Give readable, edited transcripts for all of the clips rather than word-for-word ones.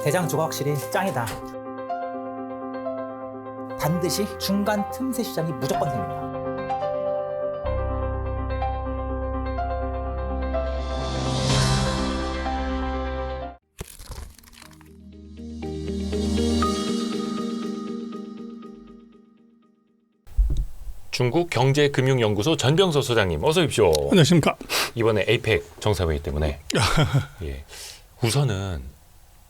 대장주가 확실히 짱이다. 반드시 중간 틈새 시장이 무조건 생깁니다. 중국경제금융연구소 전병서 소장님 어서 오십시오. 안녕하십니까. 이번에 APEC 정상회의 때문에 예, 우선은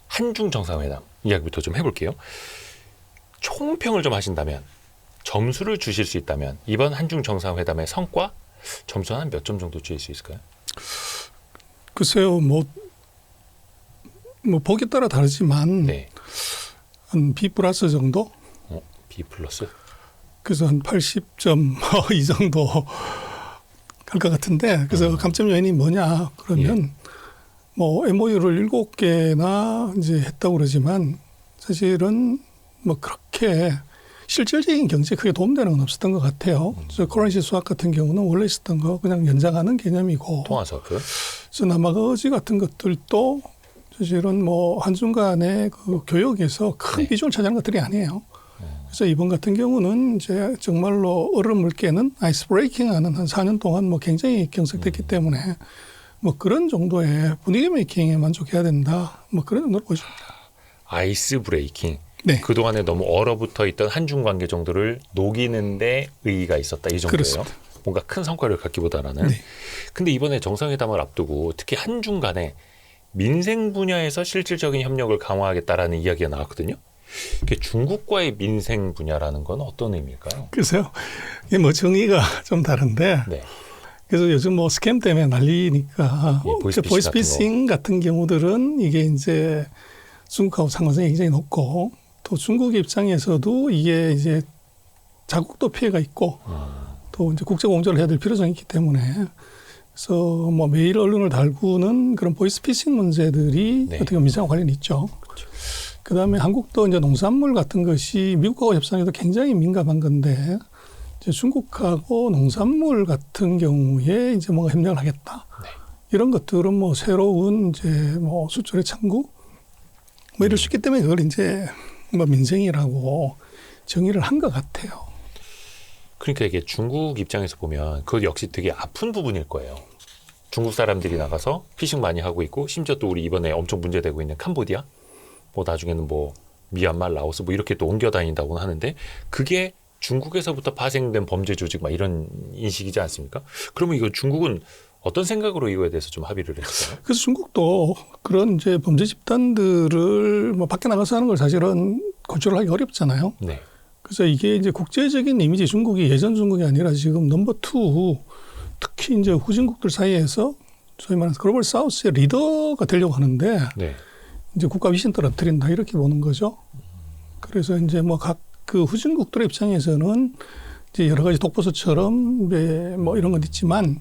한중 정상회담 이야기부터 좀 해볼게요. 총평을 좀 하신다면, 점수를 주실 수 있다면 이번 한중 정상회담의 성과 점수 한 몇 점 정도 주실 수 있을까요? 글쎄요, 뭐 보기에 따라 다르지만 네. 한 B 플러스 정도? B 플러스? 그래서 한 80점 이 정도 갈 것 같은데, 그래서 감점 요인이 뭐냐 그러면 뭐 MOU를 7개나 이제 했다고 그러지만 사실은 뭐 그렇게 실질적인 경제에 크게 도움되는 건 없었던 것 같아요. 그래서 커런시 스왑 같은 경우는 원래 있었던 거 그냥 연장하는 개념이고, 통화서프. 그래서 남아거지 같은 것들도 사실은 뭐 한중 간의 그 교역에서 큰 비중을 차지하는 것들이 아니에요. 그래서 이번 같은 경우는 이제 정말로 얼음을 깨는 아이스 브레이킹하는 한 4년 동안 뭐 굉장히 경색됐기 때문에 뭐 그런 정도의 분위기 메이킹에 만족해야 된다. 뭐 그런 정도로 보십니다. 아이스 브레이킹. 네. 그동안에 너무 얼어붙어 있던 한중 관계 정도를 녹이는데 의의가 있었다. 이 정도예요. 그렇습니다. 뭔가 큰 성과를 갖기보다는. 네. 근데 이번에 정상회담을 앞두고 특히 한중 간에 민생 분야에서 실질적인 협력을 강화하겠다라는 이야기가 나왔거든요. 중국과의 민생 분야라는 건 어떤 의미일까요? 글쎄요. 이게 뭐 정의가 좀 다른데, 네. 그래서 요즘 뭐 스캠 때문에 난리니까 보이스피싱 보이스피싱 같은 경우들은 이게 이제 중국하고 상관성이 굉장히 높고, 또 중국의 입장에서도 이게 이제 자국도 피해가 있고 또 이제 국제 공조를 해야 될 필요성이 있기 때문에, 그래서 뭐 매일 언론을 달구는 그런 보이스피싱 문제들이 어떻게 보면 민생과 관련이 있죠. 그다음에 한국도 이제 농산물 같은 것이 미국하고 협상에도 굉장히 민감한 건데, 이제 중국하고 농산물 같은 경우에 이제 뭔가 협력을 하겠다. 이런 것들은 뭐 새로운 이제 뭐 수출의 창구 뭐 이럴 수 있기 때문에 그걸 이제 뭐 민생이라고 정의를 한 것 같아요. 그러니까 이게 중국 입장에서 보면 그것 역시 되게 아픈 부분일 거예요. 중국 사람들이 나가서 피싱 많이 하고 있고, 심지어 또 우리 이번에 엄청 문제되고 있는 캄보디아, 뭐 나중에는 뭐 미얀마, 라오스 뭐 이렇게 또 옮겨 다닌다고 하는데, 그게 중국에서부터 파생된 범죄 조직 막 이런 인식이지 않습니까? 그러면 이거 중국은 어떤 생각으로 이거에 대해서 좀 합의를 했어요? 그래서 중국도 그런 이제 범죄 집단들을 뭐 밖에 나가서 하는 걸 사실은 컨트롤하기 어렵잖아요. 네. 그래서 이게 이제 국제적인 이미지, 중국이 예전 중국이 아니라 지금 넘버 투, 특히 이제 후진국들 사이에서 소위 말해서 글로벌 사우스의 리더가 되려고 하는데, 네. 이제 국가 위신 떨어뜨린다 이렇게 보는 거죠. 그래서 이제 뭐 각 그 후진국들의 입장에서는 이제 여러 가지 독보서처럼 뭐 이런 건 있지만,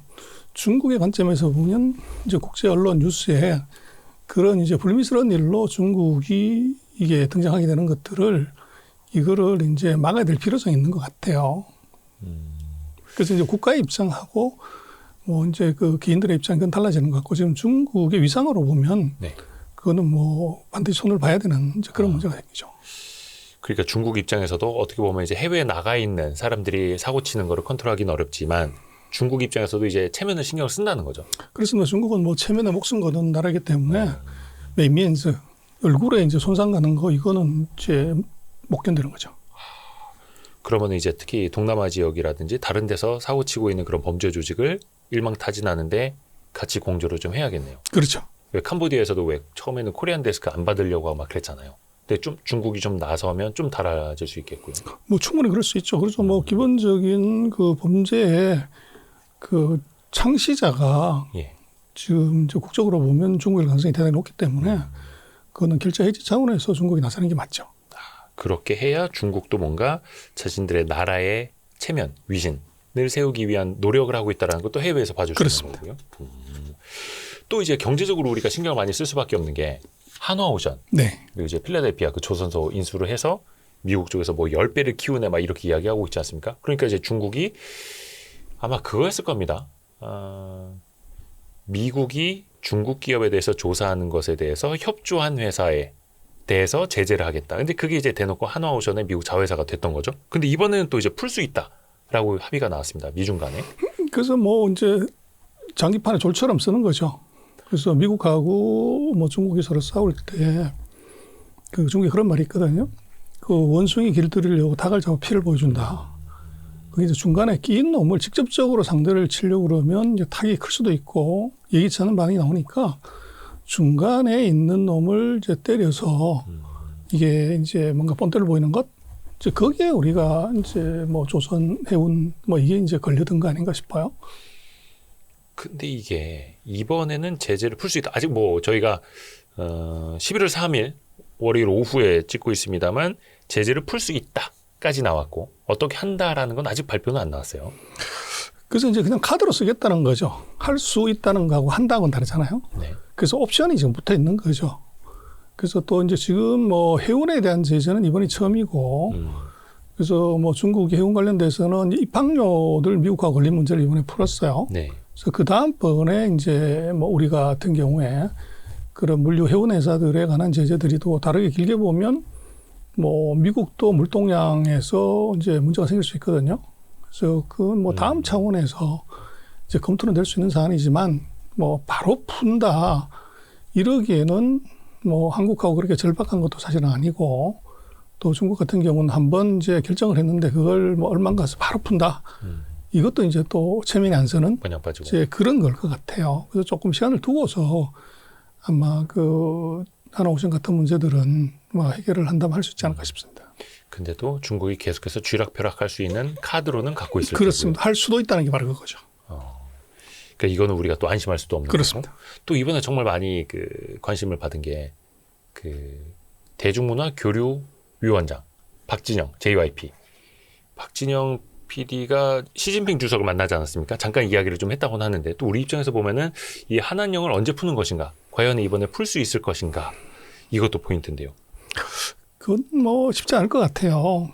중국의 관점에서 보면 이제 국제 언론 뉴스에 그런 이제 불미스러운 일로 중국이 이게 등장하게 되는 것들을, 이거를 이제 막아야 될 필요성이 있는 것 같아요. 그래서 이제 국가의 입장하고 뭐 이제 그 개인들의 입장이 그건 달라지는 것 같고, 지금 중국의 위상으로 보면 그거는 뭐 반드시 손을 봐야 되는 이제 그런 문제가 생기죠. 그러니까 중국 입장에서도 어떻게 보면 이제 해외에 나가 있는 사람들이 사고 치는 거를 컨트롤하기는 어렵지만, 중국 입장에서도 이제 체면을 신경을 쓴다는 거죠. 그래서 뭐 중국은 뭐 체면에 목숨 거는 나라이기 때문에 메이미엔즈 얼굴에 이제 손상 가는 거, 이거는 이제 못 견디는 거죠. 그러면 이제 특히 동남아 지역이라든지 다른 데서 사고 치고 있는 그런 범죄 조직을 일망타진하는데 같이 공조를 좀 해야겠네요. 그렇죠. 왜 캄보디아에서도 왜 처음에는 코리안 데스크 안 받으려고 막 그랬잖아요. 근데 좀 중국이 좀 나서면 좀 달라질 수 있겠고요. 뭐 충분히 그럴 수 있죠. 그래서 뭐 기본적인 그 범죄의 그 창시자가 지금 이제 국적으로 보면 중국일 가능성이 대단히 높기 때문에 그거는 결제 해지 차원에서 중국이 나서는 게 맞죠. 그렇게 해야 중국도 뭔가 자신들의 나라의 체면, 위신을 세우기 위한 노력을 하고 있다는 것도 해외에서 봐줄 수 있는 거고요. 또 이제 경제적으로 우리가 신경을 많이 쓸 수밖에 없는 게 한화오션, 그리고 이제 필라델피아 그 조선소 인수를 해서 미국 쪽에서 뭐 10배를 키우네 막 이렇게 이야기하고 있지 않습니까? 그러니까 이제 중국이 아마 그거 했을 겁니다. 미국이 중국 기업에 대해서 조사하는 것에 대해서 협조한 회사에 대해서 제재를 하겠다. 근데 그게 이제 대놓고 한화오션의 미국 자회사가 됐던 거죠. 근데 이번에는 또 이제 풀 수 있다라고 합의가 나왔습니다. 미중 간에. 그래서 뭐 이제 장기판에 졸처럼 쓰는 거죠. 그래서 미국하고 뭐 중국이 서로 싸울 때 그 중국에 그런 말이 있거든요. 그 원숭이 길들이려고 닭을 잡아 피를 보여준다. 그게 이제 중간에 끼인 놈을 직접적으로 상대를 치려고 그러면 이제 타격이 클 수도 있고 예기치 않은 반응이 나오니까 중간에 있는 놈을 이제 때려서 이게 이제 뭔가 본때를 보이는 것, 이제 거기에 우리가 이제 뭐 조선 해운 뭐 이게 이제 걸려든 거 아닌가 싶어요. 근데 이게 이번에는 제재를 풀 수 있다. 아직 뭐 저희가 11월 3일 월요일 오후에 찍고 있습니다만 제재를 풀 수 있다까지 나왔고 어떻게 한다라는 건 아직 발표는 안 나왔어요. 그래서 이제 그냥 카드로 쓰겠다는 거죠. 할 수 있다는 거하고 한다고는 다르잖아요. 네. 그래서 옵션이 지금 붙어 있는 거죠. 그래서 또 이제 지금 뭐 해운에 대한 제재는 이번이 처음이고 그래서 뭐 중국 해운 관련돼서는 입항료들 미국과 걸린 문제를 이번에 풀었어요. 네. 그래서 그 다음번에 이제 뭐 우리가 같은 경우에 그런 물류 해운 회사들에 관한 제재들이 또 다르게 길게 보면 뭐 미국도 물동량에서 이제 문제가 생길 수 있거든요. 그래서 그건 뭐 다음 차원에서 이제 검토는 될 수 있는 사안이지만 뭐 바로 푼다 이러기에는 뭐 한국하고 그렇게 절박한 것도 사실은 아니고 또 중국 같은 경우는 한번 이제 결정을 했는데 그걸 뭐 얼마인가 해서 바로 푼다. 이것도 이제 또 체면이 안 서는 번역 빠지고. 이제 그런 걸 것 같아요. 그래서 조금 시간을 두고서 아마 그 한화오션 같은 문제들은 뭐 해결을 한다면 할 수 있지 않을까 싶습니다. 근데도 중국이 계속해서 쥐락펴락할 수 있는 카드로는 갖고 있을 그렇습니다. 테고요. 할 수도 있다는 게 바로 그거죠. 그러니까 이거는 우리가 또 안심할 수도 없는 그렇습니다. 거고. 또 이번에 정말 많이 그 관심을 받은 게 그 대중문화 교류 위원장 박진영 JYP 박진영 PD가 시진핑 주석을 만나지 않았습니까? 잠깐 이야기를 좀 했다고는 하는데 또 우리 입장에서 보면은 이 한한령을 언제 푸는 것인가? 과연 이번에 풀 수 있을 것인가? 이것도 포인트인데요. 그건 뭐 쉽지 않을 것 같아요.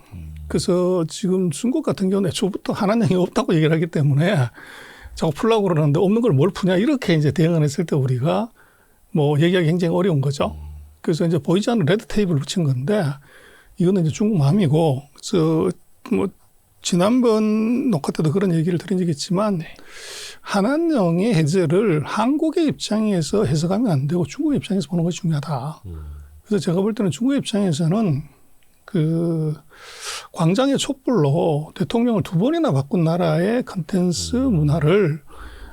그래서 지금 중국 같은 경우는 애초부터 한한령이 없다고 얘기를 하기 때문에 자꾸 풀려고 그러는데 없는 걸 뭘 푸냐 이렇게 이제 대응을 했을 때 우리가 뭐 얘기하기 굉장히 어려운 거죠. 그래서 이제 보이지 않는 레드 테이블을 붙인 건데 이거는 이제 중국 마음이고 그래서 뭐 지난번 녹화 때도 그런 얘기를 드린 적이 있지만 한한령의 해제를 한국의 입장에서 해석하면 안 되고 중국의 입장에서 보는 것이 중요하다. 그래서 제가 볼 때는 중국의 입장에서는 그 광장의 촛불로 대통령을 2번이나 바꾼 나라의 컨텐츠 문화를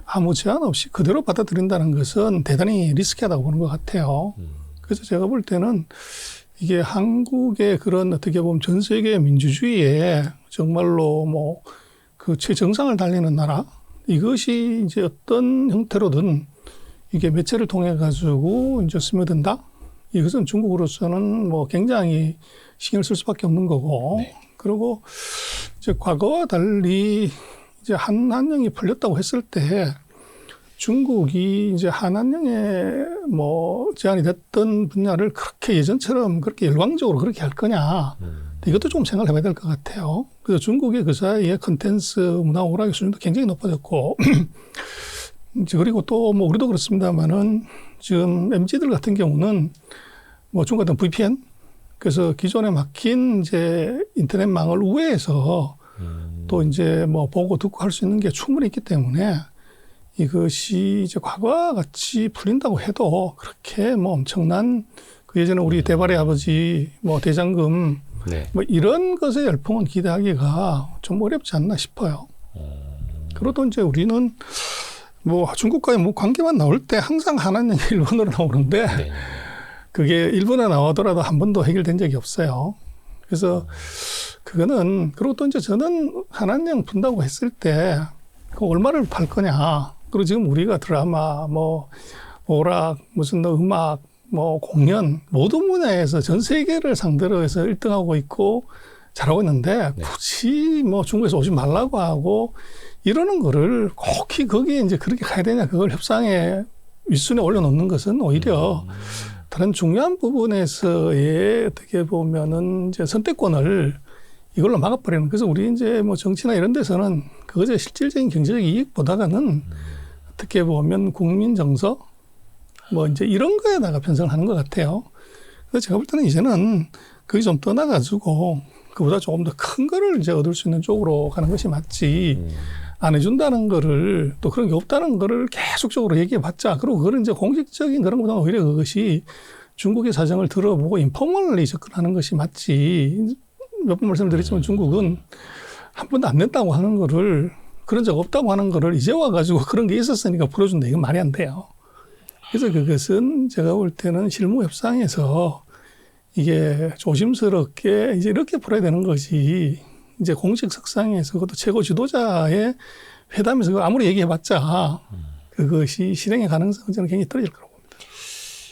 아무 제한 없이 그대로 받아들인다는 것은 대단히 리스키하다고 보는 것 같아요. 그래서 제가 볼 때는 이게 한국의 그런 어떻게 보면 전 세계 민주주의에 정말로 뭐 그 최정상을 달리는 나라 이것이 이제 어떤 형태로든 이게 매체를 통해 가지고 이제 스며든다. 이것은 중국으로서는 뭐 굉장히 신경을 쓸 수밖에 없는 거고. 네. 그리고 이제 과거와 달리 이제 한한령이 풀렸다고 했을 때 중국이 이제 한한령에 뭐 제한이 됐던 분야를 그렇게 예전처럼 그렇게 열광적으로 그렇게 할 거냐. 이것도 좀 생각을 해봐야 될 것 같아요. 그래서 중국의 그 사이에 컨텐츠 문화 오락의 수준도 굉장히 높아졌고 그리고 또 뭐 우리도 그렇습니다만은 지금 MZ들 같은 경우는 뭐 중국 같은 VPN 그래서 기존에 막힌 이제 인터넷망을 우회해서 또 이제 뭐 보고 듣고 할 수 있는 게 충분히 있기 때문에 이것이 이제 과거와 같이 풀린다고 해도 그렇게 뭐 엄청난 그 예전에 우리 대발의 아버지 뭐 대장금 네. 뭐 이런 것의 열풍은 기대하기가 좀 어렵지 않나 싶어요. 그리고 또 이제 우리는 뭐 중국과의 뭐 관계만 나올 때 항상 한한령이 일본으로 나오는데 네. 그게 일본에 나오더라도 한 번도 해결된 적이 없어요. 그래서 그거는 그리고 또 이제 저는 한한령 푼다고 했을 때 그 얼마를 팔 거냐. 그리고 지금 우리가 드라마 뭐 오락 무슨 음악 뭐 공연 모든 분야에서 전 세계를 상대로 해서 1등하고 있고 잘하고 있는데 네. 굳이 뭐 중국에서 오지 말라고 하고 이러는 거를 꼭히 거기에 이제 그렇게 가야 되냐 그걸 협상의 윗순에 올려놓는 것은 오히려 다른 중요한 부분에서의 어떻게 보면은 이제 선택권을 이걸로 막아버리는. 그래서 우리 이제 뭐 정치나 이런 데서는 그것의 실질적인 경제적 이익보다는 어떻게 보면 국민 정서 뭐 이제 이런 거에다가 편성을 하는 것 같아요. 그래서 제가 볼 때는 이제는 그게 좀 떠나가지고 그보다 조금 더 큰 거를 이제 얻을 수 있는 쪽으로 가는 것이 맞지. 안 해준다는 거를 또 그런 게 없다는 거를 계속적으로 얘기해봤자 그리고 그걸 이제 공식적인 그런 것보다는 오히려 그것이 중국의 사정을 들어보고 인포멀리 접근하는 것이 맞지. 몇 번 말씀드렸지만 중국은 한 번도 안 냈다고 하는 거를 그런 적 없다고 하는 거를 이제 와가지고 그런 게 있었으니까 풀어준다. 이건 말이 안 돼요. 그래서 그것은 제가 볼 때는 실무 협상에서 이게 조심스럽게 이제 이렇게 풀어야 되는 것이 이제 공식 석상에서 그것도 최고 지도자의 회담에서 아무리 얘기해봤자 그것이 실행의 가능성은 저는 굉장히 떨어질 거라고 봅니다.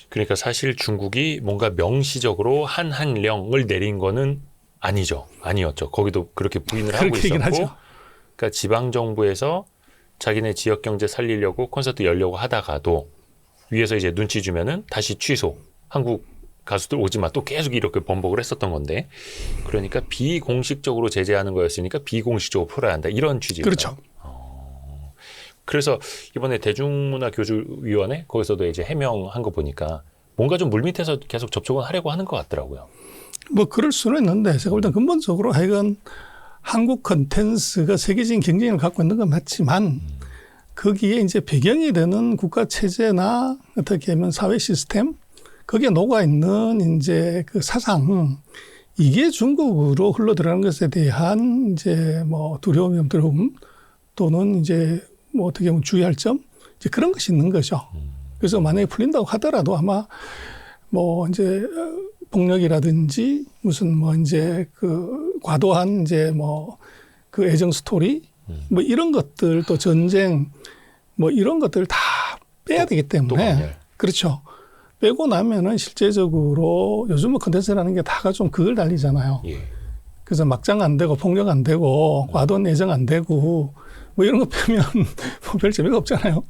그러니까 사실 중국이 뭔가 명시적으로 한한령을 내린 거는 아니었죠. 거기도 그렇게 부인을 하고 있었고, 그러니까 지방 정부에서 자기네 지역 경제 살리려고 콘서트 열려고 하다가도 위에서 이제 눈치 주면은 다시 취소. 한국 가수들 오지 마. 또 계속 이렇게 번복을 했었던 건데, 그러니까 비공식적으로 제재하는 거였으니까 비공식적으로 풀어야 한다. 이런 취지죠. 그렇죠. 그래서 이번에 대중문화교주위원회 거기서도 이제 해명한 거 보니까 뭔가 좀 물밑에서 계속 접촉을 하려고 하는 것 같더라고요. 뭐 그럴 수는 있는데 제가 볼 땐 근본적으로 하여간 한국 콘텐츠가 세계적인 경쟁력을 갖고 있는 건 맞지만 거기에 이제 배경이 되는 국가 체제나 어떻게 하면 사회 시스템 거기에 녹아 있는 이제 그 사상 이게 중국으로 흘러 들어가는 것에 대한 이제 뭐 두려움 또는 이제 뭐 어떻게 보면 주의할 점 이제 그런 것이 있는 거죠. 그래서 만약에 풀린다고 하더라도 아마 뭐 이제 폭력이라든지 무슨 뭐 이제 그 과도한 이제 뭐 그 애정 스토리 뭐 이런 것들 또 전쟁 뭐 이런 것들 다 빼야 되기 때문에 그렇죠. 빼고 나면은 실제적으로 요즘은 컨텐츠라는 게 다가 좀 그걸 달리잖아요. 예. 그래서 막장 안 되고 폭력 안 되고 과도한 애정 안 되고 뭐 이런 거 빼면 뭐 별 재미가 없잖아요.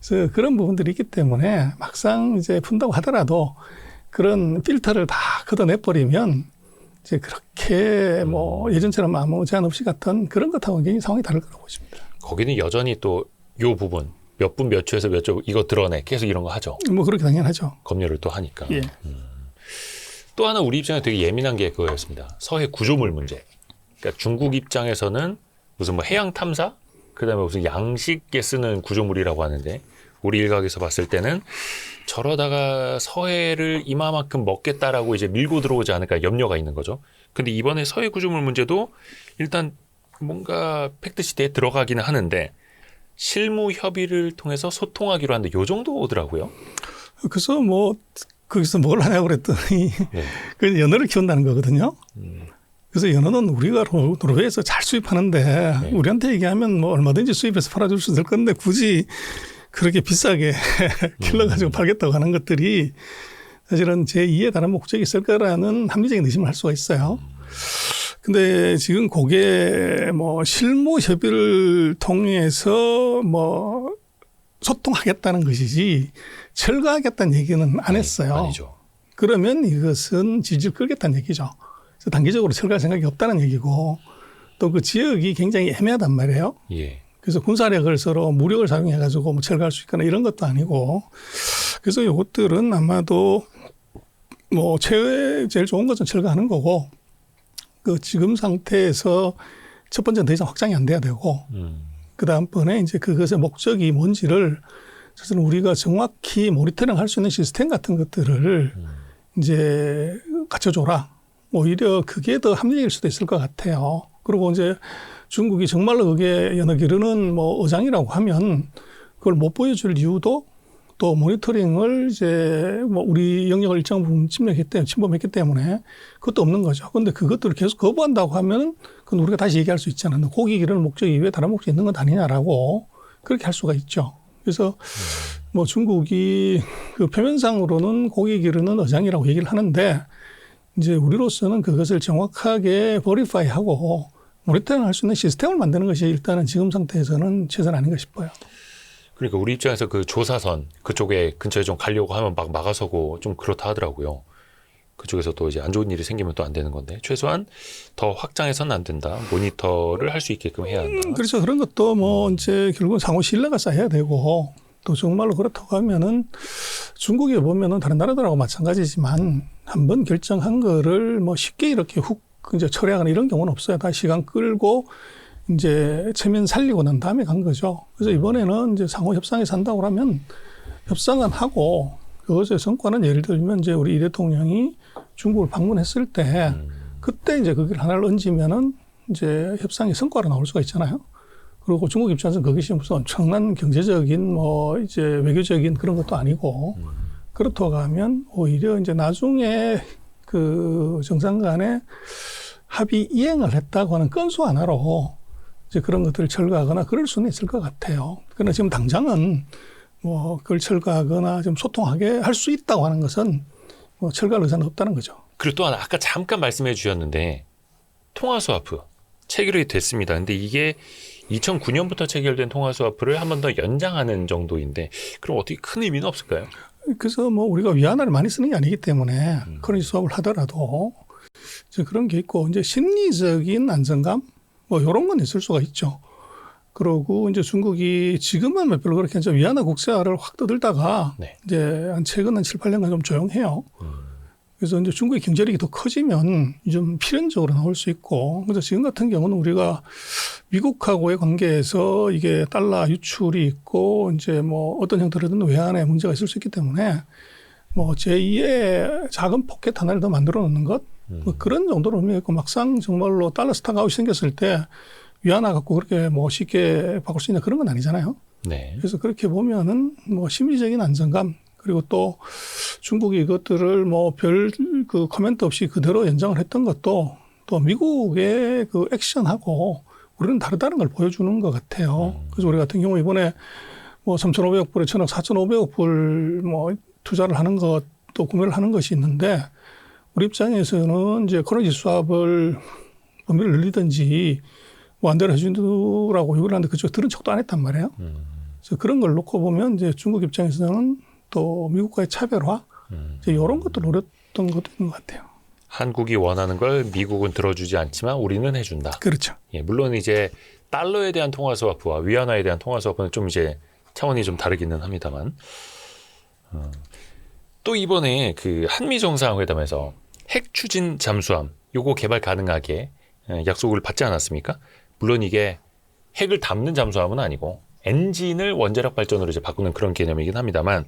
그래서 그런 부분들이 있기 때문에 막상 이제 푼다고 하더라도 그런 필터를 다 걷어내버리면 이제 그렇게 뭐 예전처럼 아무 제한 없이 갔던 그런 것하고 굉장히 상황이 다를 거라고 보십니다. 거기는 여전히 또 요 부분 몇 분 몇 초에서 몇 초 이거 드러내 계속 이런 거 하죠. 뭐 그렇게 당연하죠. 검열을 또 하니까. 예. 또 하나 우리 입장에 되게 예민한 게 그거였습니다. 서해 구조물 문제. 그러니까 중국 입장에서는 무슨 뭐 해양 탐사, 그다음에 무슨 양식에 쓰는 구조물이라고 하는데 우리 일각에서 봤을 때는 저러다가 서해를 이마만큼 먹겠다라고 이제 밀고 들어오지 않을까 염려가 있는 거죠. 근데 이번에 서해 구조물 문제도 일단 뭔가 팩트시트에 들어가기는 하는데 실무 협의를 통해서 소통하기로 하는데 요 정도 오더라고요. 그래서 뭐 거기서 뭘 하냐고 그랬더니 네. 그 연어를 키운다는 거거든요. 그래서 연어는 우리가 노르웨이에서 잘 수입하는데 네. 우리한테 얘기하면 뭐 얼마든지 수입해서 팔아줄 수 있을 건데 굳이 그렇게 비싸게 길러가지고 팔겠다고 하는 것들이 사실은 제2의 다른 목적이 있을 거라는 합리적인 의심을 할 수가 있어요. 근데 지금 그게 뭐 실무 협의를 통해서 뭐 소통하겠다는 것이지 철거하겠다는 얘기는 안 했어요. 아니죠. 그러면 이것은 질질 끌겠다는 얘기죠. 그래서 단기적으로 철거할 생각이 없다는 얘기고 또 그 지역이 굉장히 애매하단 말이에요. 예. 그래서 군사력을 서로 무력을 사용해가지고 뭐 철거할 수 있거나 이런 것도 아니고 그래서 이것들은 아마도 뭐 제일 좋은 것은 철거하는 거고 그 지금 상태에서 첫 번째는 더 이상 확장이 안 돼야 되고 그 다음번에 이제 그것의 목적이 뭔지를 사실은 우리가 정확히 모니터링 할 수 있는 시스템 같은 것들을 이제 갖춰줘라. 오히려 그게 더 합리적일 수도 있을 것 같아요. 그리고 이제 중국이 정말로 그게 연어 기르는 뭐 어장이라고 하면 그걸 못 보여줄 이유도 또 모니터링을 이제 뭐 우리 영역을 일정 부분 침범했기 때문에 그것도 없는 거죠. 그런데 그것들을 계속 거부한다고 하면 그건 우리가 다시 얘기할 수 있잖아요. 고기 기르는 목적 이외에 다른 목적이 있는 건 아니냐라고 그렇게 할 수가 있죠. 그래서 뭐 중국이 그 표면상으로는 고기 기르는 어장이라고 얘기를 하는데 이제 우리로서는 그것을 정확하게 버리파이하고 모니터링 할 수 있는 시스템을 만드는 것이 일단은 지금 상태에서는 최선 아닌가 싶어요. 그러니까 우리 입장에서 그 조사선 그쪽에 근처에 좀 가려고 하면 막 막아서고 좀 그렇다 하더라고요. 그쪽에서 또 이제 안 좋은 일이 생기면 또 안 되는 건데 최소한 더 확장해서는 안 된다. 모니터를 할 수 있게끔 해야 한다. 그렇죠. 그런 것도 뭐 이제 결국은 상호 신뢰가 쌓여야 되고 또 정말로 그렇다고 하면은 중국에 보면은 다른 나라들하고 마찬가지지만 한번 결정한 거를 뭐 쉽게 이렇게 훅 이제 철회하거나 이런 경우는 없어요. 다 시간 끌고 이제 체면 살리고 난 다음에 간 거죠. 그래서 이번에는 이제 상호 협상에서 한다고 하면 협상은 하고 그것의 성과는 예를 들면 이제 우리 이 대통령이 중국을 방문했을 때 그때 이제 거기를 하나를 얹으면은 이제 협상의 성과로 나올 수가 있잖아요. 그리고 중국 입장에서는 그것이 무슨 엄청난 경제적인 뭐 이제 외교적인 그런 것도 아니고 그렇다고 하면 오히려 이제 나중에 그 정상 간에 합의 이행을 했다고 하는 건수 하나로 이제 그런 것들을 철거하거나 그럴 수는 있을 것 같아요. 그러나 지금 당장은 뭐 그걸 철거하거나 좀 소통하게 할 수 있다고 하는 것은 뭐 철거할 의사는 없다는 거죠. 그리고 또 하나 아까 잠깐 말씀해 주셨는데 통화스와프 체결이 됐습니다. 근데 이게 2009년부터 체결된 통화스와프를 한 번 더 연장하는 정도인데 그럼 어떻게 큰 의미는 없을까요? 그래서 뭐 우리가 위안화를 많이 쓰는 게 아니기 때문에 커런시 수업을 하더라도 이제 그런 게 있고 이제 심리적인 안정감 뭐 이런 건 있을 수가 있죠. 그러고 이제 중국이 지금은 몇 별로 그렇게 이제 위안화 국제화를 확 떠들다가 네. 이제 최근 한 7, 8년간 좀 조용해요. 그래서 이제 중국의 경제력이 더 커지면 좀 필연적으로 나올 수 있고 그래서 지금 같은 경우는 우리가 미국하고의 관계에서 이게 달러 유출이 있고 이제 뭐 어떤 형태로든 외환에 문제가 있을 수 있기 때문에 뭐 제2의 작은 포켓 하나를 더 만들어 놓는 것 뭐 그런 정도로 의미가 있고 막상 정말로 달러 스탁아웃이 생겼을 때 위안화 갖고 그렇게 뭐 쉽게 바꿀 수 있는 그런 건 아니잖아요. 네. 그래서 그렇게 보면은 뭐 심리적인 안정감 그리고 또 중국이 이것들을 뭐 별 그 코멘트 없이 그대로 연장을 했던 것도 또 미국의 그 액션하고 우리는 다르다는 걸 보여주는 것 같아요. 그래서 우리 같은 경우 이번에 뭐 3,500억 불에 1,000억, 4,500억 불 뭐 투자를 하는 것도 구매를 하는 것이 있는데 우리 입장에서는 이제 커런시 수합을 범위를 늘리든지 뭐 안대로 해준다고 요구를 하는데 그쪽 들은 척도 안 했단 말이에요. 그래서 그런 걸 놓고 보면 이제 중국 입장에서는 또 미국과의 차별화 이제 이런 것도 노렸던 것도 있는 것 같아요. 한국이 원하는 걸 미국은 들어주지 않지만 우리는 해준다. 그렇죠. 예, 물론 이제 달러에 대한 통화스와프와 위안화에 대한 통화스와프는 좀 이제 차원이 좀 다르기는 합니다만 또 이번에 그 한미 정상회담에서 핵 추진 잠수함 요거 개발 가능하게 약속을 받지 않았습니까? 물론 이게 핵을 담는 잠수함은 아니고 엔진을 원자력 발전으로 이제 바꾸는 그런 개념이긴 합니다만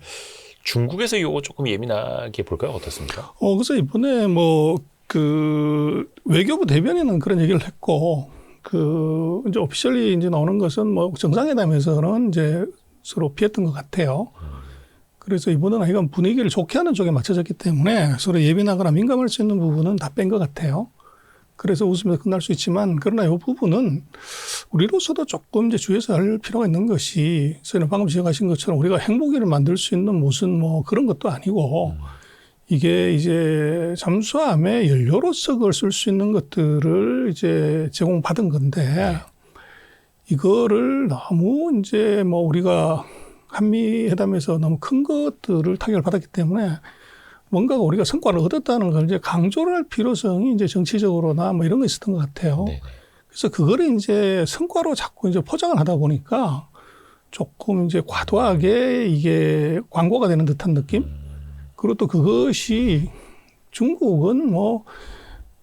중국에서 이거 조금 예민하게 볼까요? 어떻습니까? 그래서 이번에 뭐 그 외교부 대변인은 그런 얘기를 했고 그 이제 오피셜리 이제 나오는 것은 뭐 정상회담에서는 이제 서로 피했던 것 같아요. 그래서 이번에는 이건 분위기를 좋게 하는 쪽에 맞춰졌기 때문에 서로 예민하거나 민감할 수 있는 부분은 다 뺀 것 같아요. 그래서 웃으면서 끝날 수 있지만 그러나 이 부분은 우리로서도 조금 이제 주의해서 할 필요가 있는 것이 저희는 방금 지적하신 것처럼 우리가 행복이를 만들 수 있는 무슨 뭐 그런 것도 아니고 이게 이제 잠수함의 연료로서 그걸 쓸 수 있는 것들을 이제 제공받은 건데 이거를 너무 이제 뭐 우리가 한미 회담에서 너무 큰 것들을 타격을 받았기 때문에 뭔가가 우리가 성과를 얻었다는 걸 이제 강조를 할 필요성이 이제 정치적으로나 뭐 이런 거 있었던 것 같아요. 네네. 그래서 그거를 이제 성과로 자꾸 이제 포장을 하다 보니까 조금 이제 과도하게 이게 광고가 되는 듯한 느낌? 그리고 또 그것이 중국은 뭐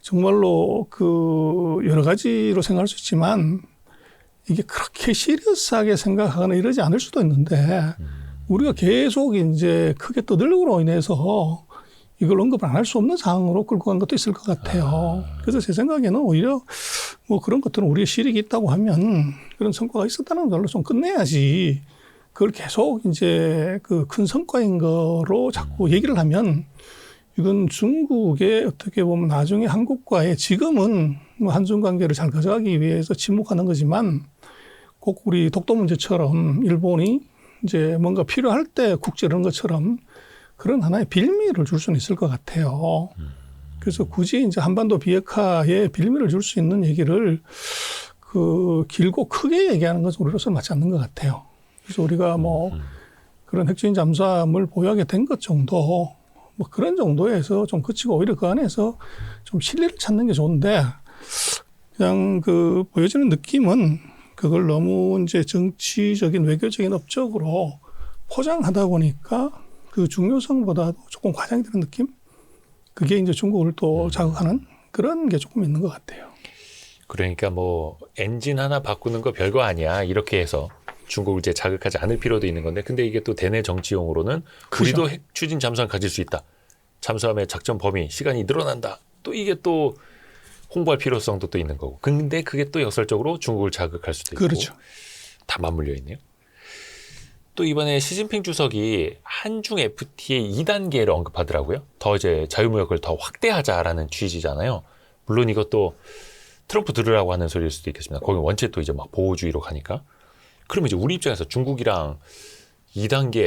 정말로 그 여러 가지로 생각할 수 있지만 이게 그렇게 시리어스하게 생각하거나 이러지 않을 수도 있는데 우리가 계속 이제 크게 떠들므로 인해서 이걸 언급을 안 할 수 없는 상황으로 끌고 간 것도 있을 것 같아요. 그래서 제 생각에는 오히려 뭐 그런 것들은 우리의 실익이 있다고 하면 그런 성과가 있었다는 걸로 좀 끝내야지 그걸 계속 이제 그 큰 성과인 거로 자꾸 얘기를 하면 이건 중국의 어떻게 보면 나중에 한국과의 지금은 뭐 한중 관계를 잘 가져가기 위해서 침묵하는 거지만 꼭 우리 독도 문제처럼 일본이 이제 뭔가 필요할 때 국제 이런 것처럼 그런 하나의 빌미를 줄 수는 있을 것 같아요. 그래서 굳이 이제 한반도 비핵화에 빌미를 줄 수 있는 얘기를 그 길고 크게 얘기하는 것은 우리로서는 맞지 않는 것 같아요. 그래서 우리가 뭐 그런 핵추진 잠수함을 보유하게 된 것 정도 뭐 그런 정도에서 좀 그치고 오히려 그 안에서 좀 실리를 찾는 게 좋은데 그냥 그 보여지는 느낌은 그걸 너무 이제 정치적인 외교적인 업적으로 포장하다 보니까 그 중요성보다도 조금 과장이 되는 느낌? 그게 이제 중국을 또 자극하는 그런 게 조금 있는 것 같아요. 그러니까 뭐 엔진 하나 바꾸는 거 별거 아니야 이렇게 해서 중국을 이제 자극하지 않을 필요도 있는 건데, 근데 이게 또 대내 정치용으로는 그렇죠. 우리도 핵 추진 잠수함 가질 수 있다. 잠수함의 작전 범위 시간이 늘어난다. 또 이게 또 홍보할 필요성도 또 있는 거고. 근데 그게 또 역설적으로 중국을 자극할 수도 있고. 그렇죠. 다 맞물려 있네요. 또 이번에 시진핑 주석이 한중 FTA 2단계를 언급하더라고요. 더 이제 자유무역을 더 확대하자라는 취지잖아요. 물론 이것도 트럼프 들으라고 하는 소리일 수도 있겠습니다. 거기 원체 또 이제 막 보호주의로 가니까. 그러면 이제 우리 입장에서 중국이랑 2단계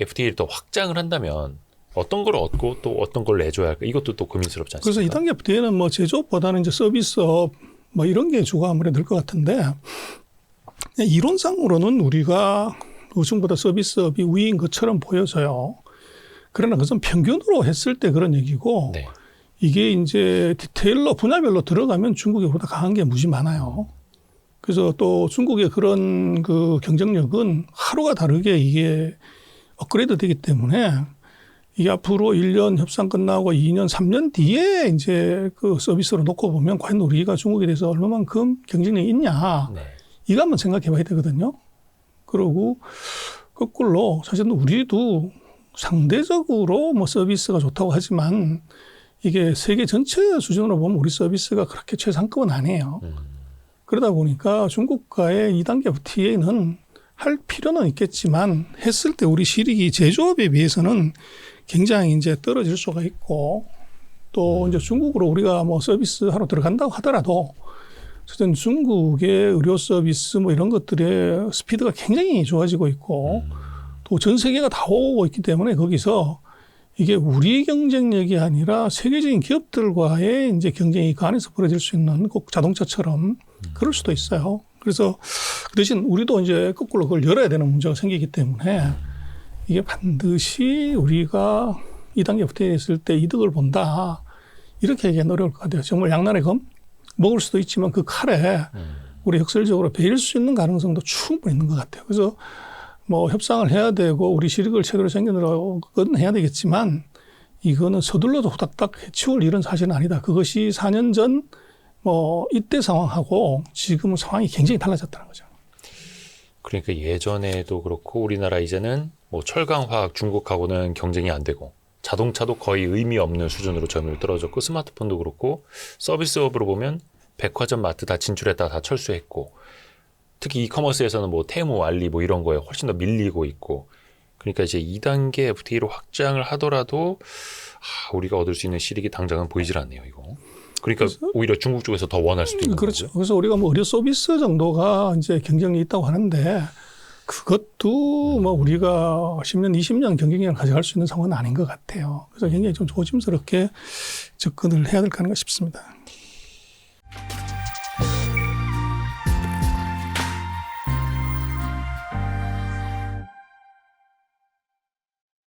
FTA를 더 확장을 한다면 어떤 걸 얻고 또 어떤 걸 내줘야 할까? 이것도 또 고민스럽지 않습니까? 그래서 2단계 FTA는 뭐 제조업보다는 이제 서비스업 뭐 이런 게 주가 아무래도 될 것 같은데, 이론상으로는 우리가 중국보다 서비스업이 우위인 것처럼 보여져요. 그러나 그것은 평균으로 했을 때 그런 얘기고, 네. 이게 이제 디테일러 분야별로 들어가면 중국이 보다 강한 게 무지 많아요. 그래서 또 중국의 그런 그 경쟁력은 하루가 다르게 이게 업그레이드 되기 때문에 이게 앞으로 1년 협상 끝나고 2년, 3년 뒤에 이제 그 서비스로 놓고 보면 과연 우리가 중국에 대해서 얼마만큼 경쟁력이 있냐. 네. 이거 한번 생각해 봐야 되거든요. 그리고 거꾸로 사실은 우리도 상대적으로 뭐 서비스가 좋다고 하지만 이게 세계 전체 수준으로 보면 우리 서비스가 그렇게 최상급은 아니에요. 그러다 보니까 중국과의 2단계 FTA는 할 필요는 있겠지만 했을 때 우리 실익이 제조업에 비해서는 굉장히 이제 떨어질 수가 있고, 또 이제 중국으로 우리가 뭐 서비스 하러 들어간다고 하더라도 어쨌든 중국의 의료 서비스 뭐 이런 것들의 스피드가 굉장히 좋아지고 있고 또 전 세계가 다 오고 있기 때문에 거기서 이게 우리 경쟁력이 아니라 세계적인 기업들과의 이제 경쟁이 그 안에서 벌어질 수 있는 꼭 자동차처럼 그럴 수도 있어요. 그래서 그 대신 우리도 이제 거꾸로 그걸 열어야 되는 문제가 생기기 때문에 이게 반드시 우리가 2단계 FTA 했을 때 이득을 본다. 이렇게 얘기하기 어려울 것 같아요. 정말 양날의 검? 먹을 수도 있지만 그 칼에 우리 역설적으로 베일 수 있는 가능성도 충분히 있는 것 같아요. 그래서 뭐 협상을 해야 되고 우리 실익을 제대로 챙겨내려고는 해야 되겠지만 이거는 서둘러서 후닥닥 해치울 일은 사실은 아니다. 그것이 4년 전 뭐 이때 상황하고 지금은 상황이 굉장히 달라졌다는 거죠. 그러니까 예전에도 그렇고 우리나라 이제는 뭐 철강, 화학, 중국하고는 경쟁이 안 되고 자동차도 거의 의미 없는 수준으로 점유율 떨어졌고 스마트폰도 그렇고 서비스업으로 보면 백화점, 마트 다 진출했다가 다 철수했고 특히 이커머스에서는 뭐 테무, 알리 뭐 이런 거에 훨씬 더 밀리고 있고 그러니까 이제 2단계 FTA로 확장을 하더라도 우리가 얻을 수 있는 실익이 당장은 보이질 않네요, 이거. 그러니까 오히려 중국 쪽에서 더 원할 수도 있는 그렇죠. 거죠. 그래서 우리가 뭐 의료 서비스 정도가 이제 경쟁력이 있다고 하는데 그것도 뭐 우리가 10년, 20년 경쟁력을 가져갈 수 있는 상황은 아닌 것 같아요. 그래서 굉장히 좀 조심스럽게 접근을 해야 될 거 아닌가 싶습니다.